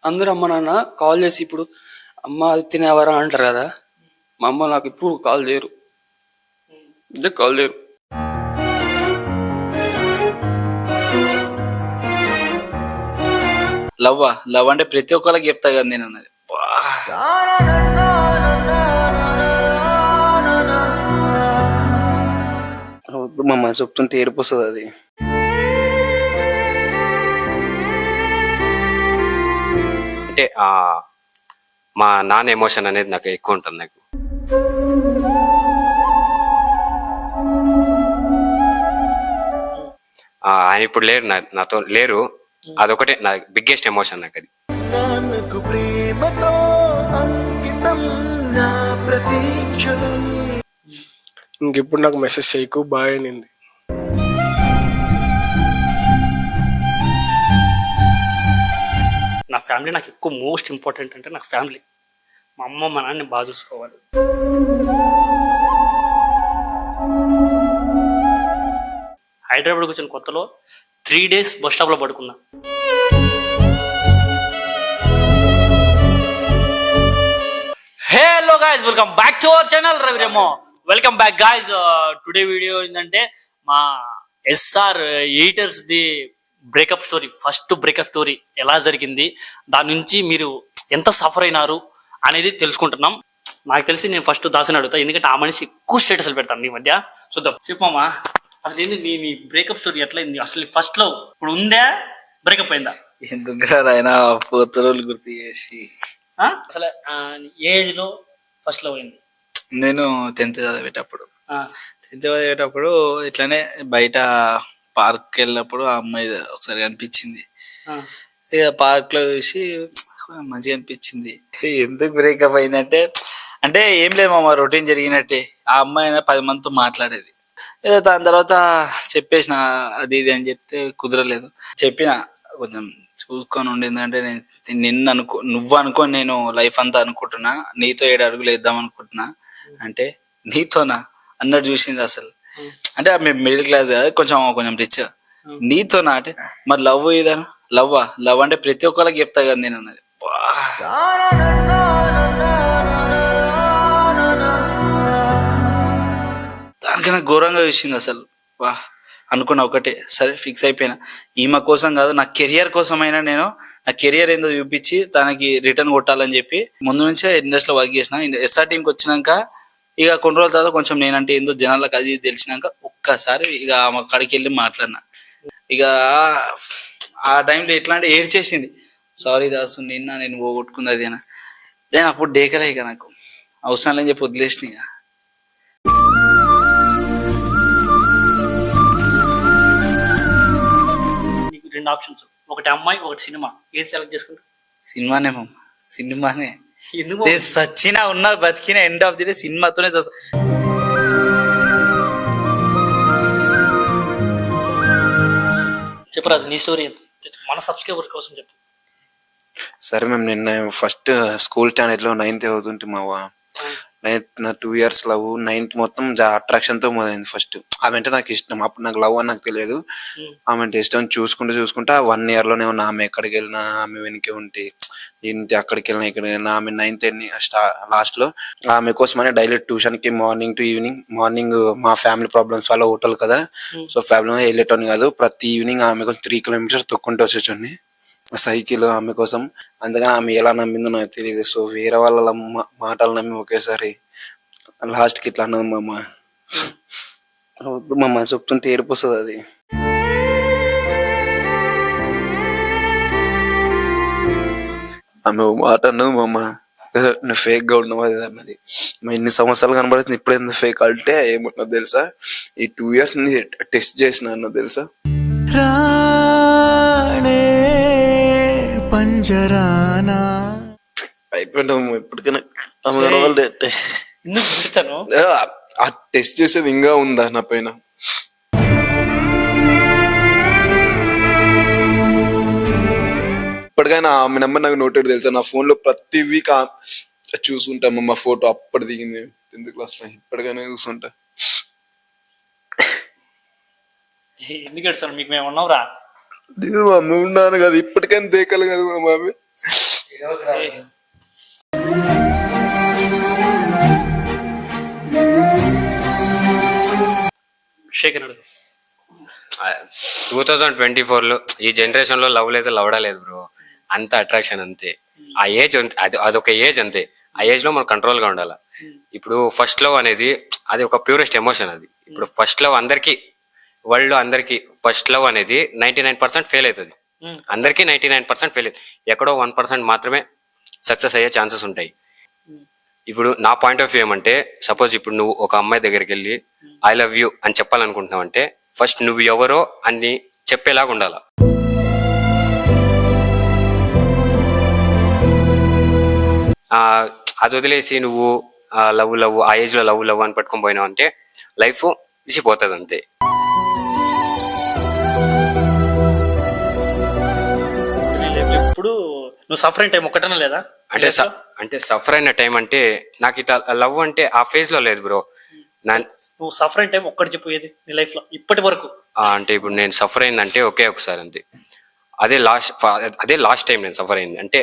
అందరూ అమ్మ నాన్న కాల్ చేసి ఇప్పుడు అమ్మ తినేవారా అంటారు కదా, మా అమ్మ నాకు ఇప్పుడు కాల్ చేయరు, కాల్ చేయరు. లవ్ అంటే ప్రతి ఒక్కరికి చెప్తా కదా నేను అన్నది. మా అమ్మ చెప్తుంటే ఏడుపు వస్తుంది అది. అంటే మా నాన్న ఎమోషన్ అనేది నాకు ఎక్కువ ఉంటుంది. నాకు ఆయన ఇప్పుడు లేరు, నాతో లేరు. అదొకటే నా బిగ్గెస్ట్ ఎమోషన్ నాకు. అది నాన్నకు ప్రేమతో అంకితం నా ప్రతీక్షణం. ఇంకెప్పుడు నాకు మెసేజ్ చేయకు బాయ్ అనింది. నా ఫ్యామిలీ నాకు ఎక్కువ మోస్ట్ ఇంపార్టెంట్. అంటే నాకు ఫ్యామిలీ, మా అమ్మ మా నాన్నని బాగా చూసుకోవాలి. హైదరాబాద్కి వచ్చిన కొత్తలో 3 days బస్ స్టాప్లో పడుకున్నా. Hello guys, welcome back to our channel Raviremo. Welcome back guys. Today video ఏంటంటే మా SR eighters the breakup story, first breakup story ఎలా జరిగింది, దాని నుంచి మీరు ఎంత సఫర్ అయినారు అనేది తెలుసుకుంటున్నాం. నాకు తెలిసి నేను ఫస్ట్ దాసుని అడుగుతా, ఎందుకంటే ఆ మనిషి ఎక్కువ స్టేటస్లు పెడతాను ఈ మధ్య. చూద్దాం, చెప్పమ్మా అసలు ఏంది నీ బ్రేకప్ స్టోరీ ఎట్లయింది? అసలు ఫస్ట్ లో ఇప్పుడు ఉందా, బ్రేకప్ అయిందా? ఎందుకు ఆయన పోతరోళ్ళు గుర్తు చేసి. అసలు ఏజ్ లో ఫస్ట్ లో అయింది? నేను 10th చదివేటప్పుడు ఇట్లానే బయట పార్క్ వెళ్ళినప్పుడు ఆ అమ్మాయి ఒకసారి కనిపించింది. ఇక పార్క్ లో చూసి మంచిగా అనిపించింది. ఎందుకు బ్రేకప్ అయిందంటే, అంటే ఏం లేదు మామ, రొటీన్ జరిగినట్టే. ఆ అమ్మాయి 10 మందితో మాట్లాడేది. దాని తర్వాత చెప్పేసిన అది ఇది అని చెప్తే కుదరలేదు. చెప్పిన కొంచెం చూసుకొని ఉండింది. అంటే నువ్వు అనుకోని నేను లైఫ్ అంతా అనుకుంటున్నా, నీతో 7 అడుగులు వేద్దాం అనుకుంటున్నా. అంటే నీతోనా అన్నట్టు చూసింది అసలు. అంటే మేము మిడిల్ క్లాస్ కదా, కొంచెం రిచ్. నీతోనా అంటే మరి లవ్ ఇదా? లవ్ అంటే ప్రతి ఒక్కరికి చెప్తా కదా నేను అన్నది. దానికన్నా ఘోరంగా చూసింది అసలు. అనుకున్నా ఒకటే, సరే ఫిక్స్ అయిపోయినా. ఈమె కోసం కాదు, నా కెరియర్ కోసమైనా నేను నా కెరియర్ ఏందో చూపించి తనకి రిటర్న్ కొట్టాలని చెప్పి ముందు నుంచే ఇండస్ట్రీలో వర్క్ చేసిన. SR టీంకి వచ్చినాక ఇక కొన్ని రోజుల తర్వాత కొంచెం నేనంటే ఏందో జనాలకు అది తెలిసినాక ఒక్కసారి ఇక ఆమె అక్కడికి వెళ్ళి మాట్లాడినా. ఇక ఆ టైంలో ఎట్లా అంటే ఏడ్చేసింది. సారీ దాసు, నేను పోగొట్టుకుంది అది అని. నేను అప్పుడు డేకలే, ఇక నాకు అవసరం లేని చెప్పి వదిలేసిన. ఇక నీకు 2 ఆప్షన్స్, ఒకటి అమ్మాయి, ఒకటి సినిమా. ఏది సెలెక్ట్ చేసుకుంటా? సినిమానే మామ, సినిమానే. ఎందుకు? సచ్చినా ఉన్నా బతికిన ఎండ్ ఆఫ్ ది డే సినిమాతోనే. చెప్పరాదు నీ స్టోరీ, మన సబ్స్క్రైబర్స్ కోసం చెప్పు. సరే మేము నిన్న ఫస్ట్ స్కూల్ స్టాండర్డ్ లో 9th చదువుతుంటే మావా, 2 years లవ్. 9th మొత్తం అట్రాక్షన్ తో మొదలైంది. ఫస్ట్ ఆమె అంటే నాకు ఇష్టం. అప్పుడు నాకు లవ్ అని నాకు తెలియదు. ఆమె అంటే ఇష్టం. చూసుకుంటా 1 year లోనే ఉన్నా. ఆమె ఎక్కడికి వెళ్ళినా ఆమె వెనకే ఉంటే, ఇంటి అక్కడికి వెళ్ళినా ఇక్కడ వెళ్ళినా ఆమె 9th లాస్ట్ లో ఆమె కోసమని డైలీ ట్యూషన్ కి మార్నింగ్ టు ఈవినింగ్. మార్నింగ్ మా ఫ్యామిలీ ప్రాబ్లమ్స్ వల్ల హోటల్ కదా, సో ఫ్యామిలీ వెళ్ళేటోని కాదు. ప్రతి ఈవినింగ్ ఆమె కోసం 3 kilometers తొక్కుంటూ వచ్చేటోని సైకిల్ ఆమె కోసం. అందుకని ఆమె ఎలా నమ్మిందో నాకు తెలియదు. సో వేరే వాళ్ళ మాటలు నమ్మి ఒకేసారి లాస్ట్ కి ఇట్లా అన్నది మా అమ్మ. మా అమ్మ చెప్తుంటే ఏడుపు వస్తుంది అది. ఆమె మాట అన్నది మా అమ్మ, నువ్వు ఫేక్ గా ఉన్నావు అది అన్నది. ఎన్ని సంవత్సరాలు కనబడుతుంది, ఇప్పుడు ఎందుకు ఫేక్ అంటే ఏమన్నా తెలుసా, ఈ 2 years టెస్ట్ చేసిన అన్న తెలుసా. పంజరానా అయిపోయింటాం ఎప్పటికైనా. ఆ టెస్ట్ చేసేది ఇంకా ఉందా నా పైన? ఇప్పటికైనా ఆమె నెంబర్ నాకు నోటెడ్ తెలుసా. నా ఫోన్ లో ప్రతి వీక్ చూసుకుంటాం మా ఫోటో అప్పటి దిగింది 10th class లో. ఇప్పటికైనా చూసుకుంటా. ఎందుకంటే సార్ మీకు మేము ఉన్నావురా, మమ్మీ ఉన్నాను కదా, ఇప్పటికైనా దేకలు కదా మా మమ్మీ. శేఖర్ అడుగు. 2024లో ఈ జనరేషన్ లో లవ్ లేదు లవడా లేదు బ్రో. అంత అట్రాక్షన్ అంతే. ఆ ఏజ్ అదొక ఏజ్ అంతే. ఆ ఏజ్ లో మనం కంట్రోల్ గా ఉండాలి. ఇప్పుడు ఫస్ట్ లవ్ అనేది అది ఒక ప్యూరెస్ట్ ఎమోషన్. అది ఇప్పుడు ఫస్ట్ లవ్ అందరికి వరల్డ్ లో అందరికి ఫస్ట్ లవ్ అనేది 99% ఫెయిల్ అవుతుంది. అందరికి 99% ఫెయిల్ అవుతుంది. ఎక్కడో 1% మాత్రమే సక్సెస్ అయ్యే ఛాన్సెస్ ఉంటాయి. ఇప్పుడు నా పాయింట్ ఆఫ్ వ్యూ ఏమంటే, సపోజ్ ఇప్పుడు నువ్వు ఒక అమ్మాయి దగ్గరికి వెళ్ళి ఐ లవ్ యూ అని చెప్పాలనుకుంటున్నావు అంటే ఫస్ట్ నువ్వు ఎవరో అని చెప్పేలాగా ఉండాలి. అది వదిలేసి నువ్వు లవ్ లవ్ ఆ ఏజ్ లో లవ్ లవ్ అని పట్టుకొని పోయినావు అంటే లైఫ్ ఇసిపోతుంది అంతే. ఇప్పుడు నువ్వు సఫర్ అయిన టైం ఒక్కటనే లేదా? అంటే సఫర్ అయిన టైం అంటే నాకు ఇట్లా లవ్ అంటే ఆ ఫేజ్ లో లేదు బ్రో. నువ్వు సఫర్ అయిన టైం ఒక్కటి చెప్పు, ఏది నీ లైఫ్ లో ఇప్పటి వరకు? అంటే ఇప్పుడు నేను సఫర్ అయిందంటే ఒకే ఒకసారి అంతే. అదే లాస్ట్ టైం నేను సఫర్ అయింది అంటే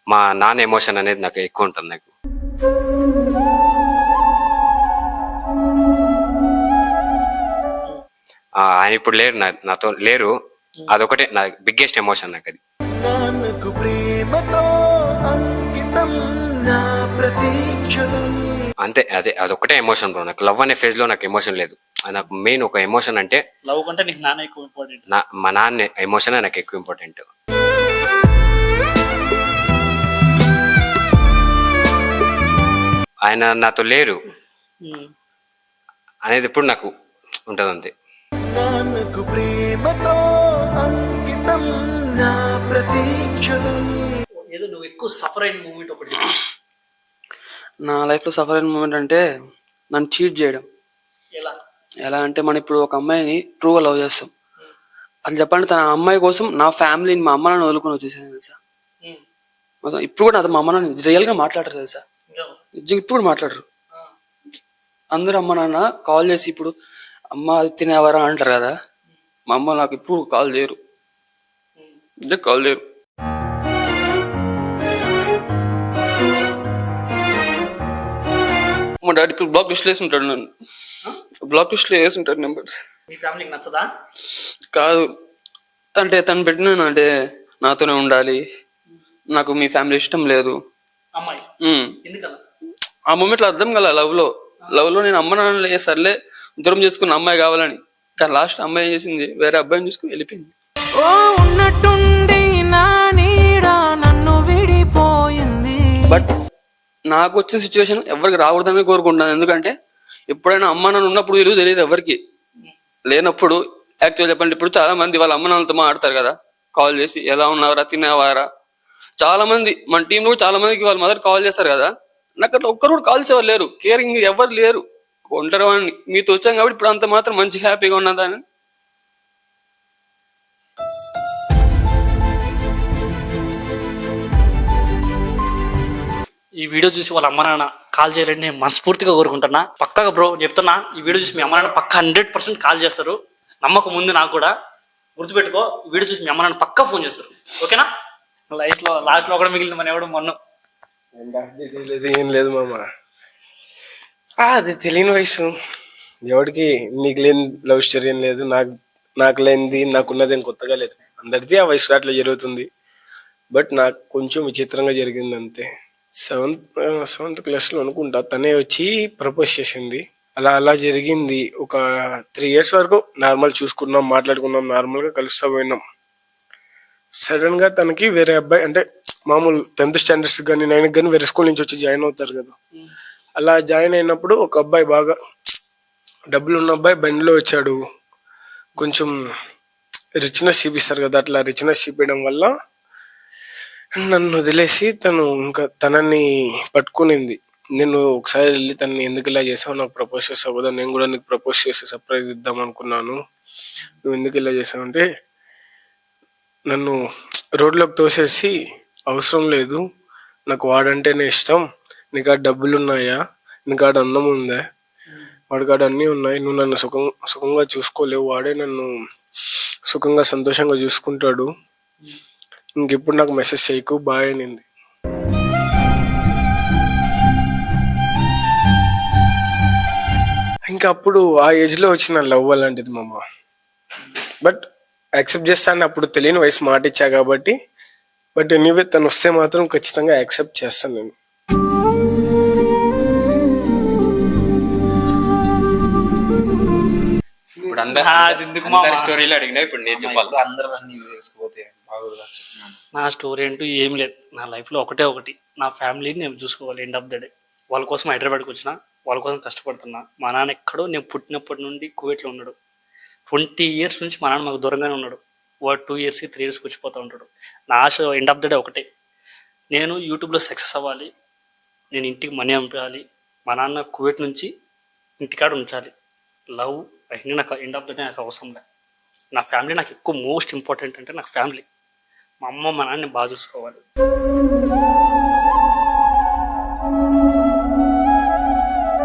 మా నాన్న ఎమోషన్ అనేది నాకు ఎక్కువ ఉంటుంది. నాకు ఆయన ఇప్పుడు లేరు, నాతో లేరు. అదొకటే నా బిగ్గెస్ట్ ఎమోషన్ నాకు. అది నాన్నకు ప్రేమతో అంకితం నా ప్రతీక్షణం. అంతే. అదొకటే ఎమోషన్ బ్రో. నాకు లవ్ అనే ఫేజ్ లో నాకు ఎమోషన్ లేదు. నాకు మెయిన్ ఒక ఎమోషన్ అంటే లవ్ కంటే నీకు నాన్న ఎక్కువ ఇంపార్టెంట్. మా నాన్న ఎమోషన్ నాకు ఎక్కువ ఇంపార్టెంట్. ఆయన నాతో లేరు అనేది ఇప్పుడు నాకు ఉంటుంది అంతే. నాన్నకు ప్రేమతో అంకితం నా ప్రతీక్షణం. ఏదో నువ్వు ఎక్కువ సఫర్ అయిన మూమెంట్ ఒకటి చెప్పు. నా లైఫ్లో సఫర్ అయిన మూమెంట్ అంటే నన్ను చీట్ చేయడం. ఎలా అంటే మనం ఇప్పుడు ఒక అమ్మాయిని ట్రూగా లవ్ చేస్తాం. అది చెప్పండి, తన అమ్మాయి కోసం నా ఫ్యామిలీని మా అమ్మ నాన్న వదులుకొని వచ్చేసాను తెలుసా. ఇప్పుడు కూడా నాతో మా అమ్మ నాన్న రియల్గా మాట్లాడరు తెలుసా. ఇప్పుడు కూడా మాట్లాడరు. అందరూ అమ్మ నాన్న కాల్ చేసి ఇప్పుడు అమ్మ తినేవారా అంటారు కదా. మా అమ్మ నాకు ఇప్పుడు కాల్ చేయరు. మా డాడీ ఇప్పుడు బ్లాక్ లిస్ట్లో వేసుంటాడు. నన్ను బ్లాక్ లిస్ట్లో వేసుంటాడు నెంబర్స్. మీ ఫ్యామిలీకి నచ్చదా? కాదు, అంటే తను పెట్టినాను అంటే నాతోనే ఉండాలి, నాకు మీ ఫ్యామిలీ ఇష్టం లేదు. అమ్మాయి ఎందుకలా? ఆ మూమెంట్లో అర్థం కల లవ్ లో నేను అమ్మ నాన్న సర్లే దూరం చేసుకున్న అమ్మాయి కావాలని. కానీ లాస్ట్ అమ్మాయి ఏం చేసింది, వేరే అబ్బాయిని చూసుకుని వెళ్ళిపోయింది. బట్ నాకు వచ్చిన సిచ్యువేషన్ ఎవరికి రాకూడదని కోరుకుంటున్నాను. ఎందుకంటే ఎప్పుడైనా అమ్మ నాన్న ఉన్నప్పుడు విలువ తెలియదు ఎవరికి, లేనప్పుడు యాక్చువల్ చెప్పండి. ఇప్పుడు చాలా మంది వాళ్ళ అమ్మ నాన్నలతో మాట్లాడతారు కదా, కాల్ చేసి ఎలా ఉన్నారా తినేవారా. చాలా మంది మన టీంలో కూడా చాలా మందికి వాళ్ళ మదర్ కాల్ చేస్తారు కదా. నాకు అట్లా ఒక్కరు కూడా కాల్ చేసేవారు లేరు, కేరింగ్ ఎవరు లేరు. ఒంటరి వాడిని మీతో వచ్చాం కాబట్టి ఇప్పుడు అంత మాత్రం మంచి హ్యాపీగా ఉన్నదాన్ని. ఈ వీడియో చూసి వాళ్ళ అమ్మ నాన్న కాల్ చేయాలని నేను మనస్ఫూర్తిగా కోరుకుంటున్నా. పక్కగా బ్రో చెప్తున్నా, ఈ వీడియో చూసి మీ అమ్మ నాన్న పక్క 100% కాల్ చేస్తారు. నమ్మకం ముందు నాకు కూడా. గుర్తుపెట్టుకో, ఈ వీడియో చూసి మీ అమ్మ నాన్న పక్కా ఫోన్ చేస్తారు. ఓకేనా? లైఫ్లో లాస్ట్లో కూడా మిగిలింది మన ఎవడు మొన్న ఏం లేదు మామ, అది తెలియని వయసు. ఎవరికి నీకు లేని లవ్ స్టోరీ ఏం లేదు, నాకు లేనిది నాకున్నది ఏం కొత్తగా లేదు. అందరిది ఆ వయసులో అట్లా జరుగుతుంది. బట్ నాకు కొంచెం విచిత్రంగా జరిగింది అంతే. సెవెంత్ క్లాస్లో అనుకుంటా తనే వచ్చి ప్రపోజ్ చేసింది. అలా జరిగింది. ఒక 3 years వరకు నార్మల్ చూసుకున్నాం, మాట్లాడుకున్నాం, నార్మల్గా కలుస్తా పోయినాం. సడన్ గా తనకి వేరే అబ్బాయి, అంటే మామూలు 10th standards కానీ 9th కానీ వేరే స్కూల్ నుంచి వచ్చి జాయిన్ అవుతారు కదా. అలా జాయిన్ అయినప్పుడు ఒక అబ్బాయి, బాగా డబ్బులు ఉన్న అబ్బాయి బండిలో వచ్చాడు. కొంచెం రిచ్నెస్ చూపిస్తారు కదా, అట్లా రిచ్నెస్ చూపించడం వల్ల నన్ను వదిలేసి తను ఇంకా తనని పట్టుకునింది. నేను ఒకసారి వెళ్ళి తనని ఎందుకు ఇలా చేసావు, నాకు ప్రపోజ్ చేసావు కదా, నేను కూడా నీకు ప్రపోజ్ చేసి సర్ప్రైజ్ ఇద్దాం అనుకున్నాను, నువ్వు ఎందుకు ఇలా చేసావు అంటే, నన్ను రోడ్లోకి తోసేసి అవసరం లేదు, నాకు వాడంటేనే ఇష్టం, నీకు ఆ డబ్బులు ఉన్నాయా, నీకు ఆడ అందం ఉందా, వాడికాడ అన్నీ ఉన్నాయి, నువ్వు నన్ను సుఖంగా చూసుకోలేవు, వాడే నన్ను సుఖంగా సంతోషంగా చూసుకుంటాడు, ఇంకెప్పుడు నాకు మెసేజ్ చేయకు బాయ్ అనింది. ఇంకా అప్పుడు ఆ ఏజ్ లో వచ్చిన లవ్ అలాంటిది మామ. బట్ యాక్సెప్ట్ చేస్తాను, అప్పుడు తెలియని వయసు మాట ఇచ్చా కాబట్టి. బట్ ఎనీవే తను వస్తే మాత్రం ఖచ్చితంగా యాక్సెప్ట్ చేస్తాను నేను. ఇప్పుడు అది ఎందుకు మామ? అందరి స్టోరీలు అడిగినా ఇప్పుడు నేను చెప్పాలి. అందరూ అన్ని తెలిసిపోతే బాగోదురా చెప్తున్నాను. నా స్టోరీ అంటూ ఏం లేదు. నా లైఫ్లో ఒకటి, నా ఫ్యామిలీని నేను చూసుకోవాలి. ఎండ్ ఆఫ్ ద డే వాళ్ళ కోసం హైదరాబాద్కి వచ్చిన, వాళ్ళ కోసం కష్టపడుతున్నా. మా నాన్న ఎక్కడో, నేను పుట్టినప్పటి నుండి కువైట్లో ఉన్నాడు. 20 years నుంచి మా నాన్న మాకు దూరంగానే ఉన్నాడు. వాడు 2 years 3 years వచ్చిపోతూ ఉంటాడు. నా ఆశ ఎండ్ ఆఫ్ ద డే ఒకటే, నేను యూట్యూబ్లో సక్సెస్ అవ్వాలి, నేను ఇంటికి మనీ పంపించాలి, మా నాన్న కువైట్ నుంచి ఇంటికాడ ఉంచాలి. లవ్ అవన్నీ నాకు ఎండ్ ఆఫ్ ద డే నాకు అవసరం లేదు. నా ఫ్యామిలీ నాకు ఎక్కువ మోస్ట్ ఇంపార్టెంట్ అంటే నాకు ఫ్యామిలీ. మా అమ్మ మా నాన్నని బాగా చూసుకోవాలి.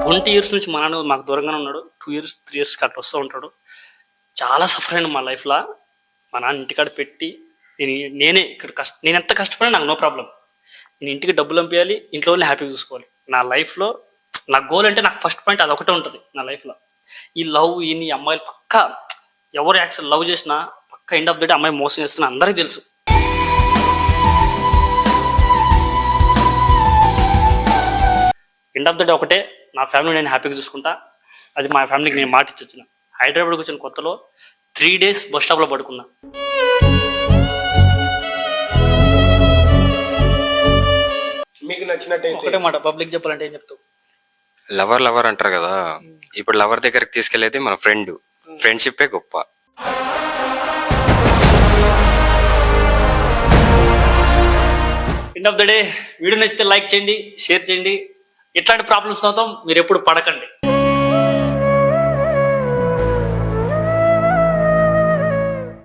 20 years నుంచి మా నాన్న మాకు దూరంగానే ఉన్నాడు. 2 years 3 years అట్లా వస్తూ ఉంటాడు. చాలా సఫర్ అయిన మా లైఫ్లో. మా నాన్న ఇంటికాడ పెట్టి నేనే ఇక్కడ నేను ఎంత కష్టపడినా నాకు నో ప్రాబ్లం. నేను ఇంటికి డబ్బులు పంపించాలి, ఇంట్లో వాళ్ళని హ్యాపీగా చూసుకోవాలి. నా లైఫ్లో నా గోల్ అంటే నాకు ఫస్ట్ పాయింట్ అదొకటే ఉంటుంది నా లైఫ్లో. ఈ లవ్ ఈ అమ్మాయిలు పక్క ఎవరు యాక్చువల్ లవ్ చేసినా పక్క ఎండ్ ఆఫ్ ద డే అమ్మాయి మోసం చేస్తున్నా అందరికీ తెలుసు. ఎండ్ ఆఫ్ ద డే ఒకటే, నా ఫ్యామిలీ నేను హ్యాపీగా చూసుకుంటా. అది మా ఫ్యామిలీకి నేను మాట ఇచ్చి వచ్చిన. హైదరాబాద్కి వచ్చిన కొత్తలో 3 days బస్ స్టాప్లో పడుకున్నా. మీకు నచ్చినట్టయితే ఒకటే మాట పబ్లిక్ చెప్పాలంటే ఏం చెప్తావు? లవర్ అంటారు కదా, ఇప్పుడు లవర్ దగ్గరికి తీసుకెళ్లేది మన ఫ్రెండ్. ఫ్రెండ్షిప్పే గొప్ప. End of the day video నచ్చితే లైక్ చేయండి, షేర్ చేయండి. ఎట్లాంటి ప్రాబ్లమ్స్ అవుతాం మీరు ఎప్పుడు పడకండి.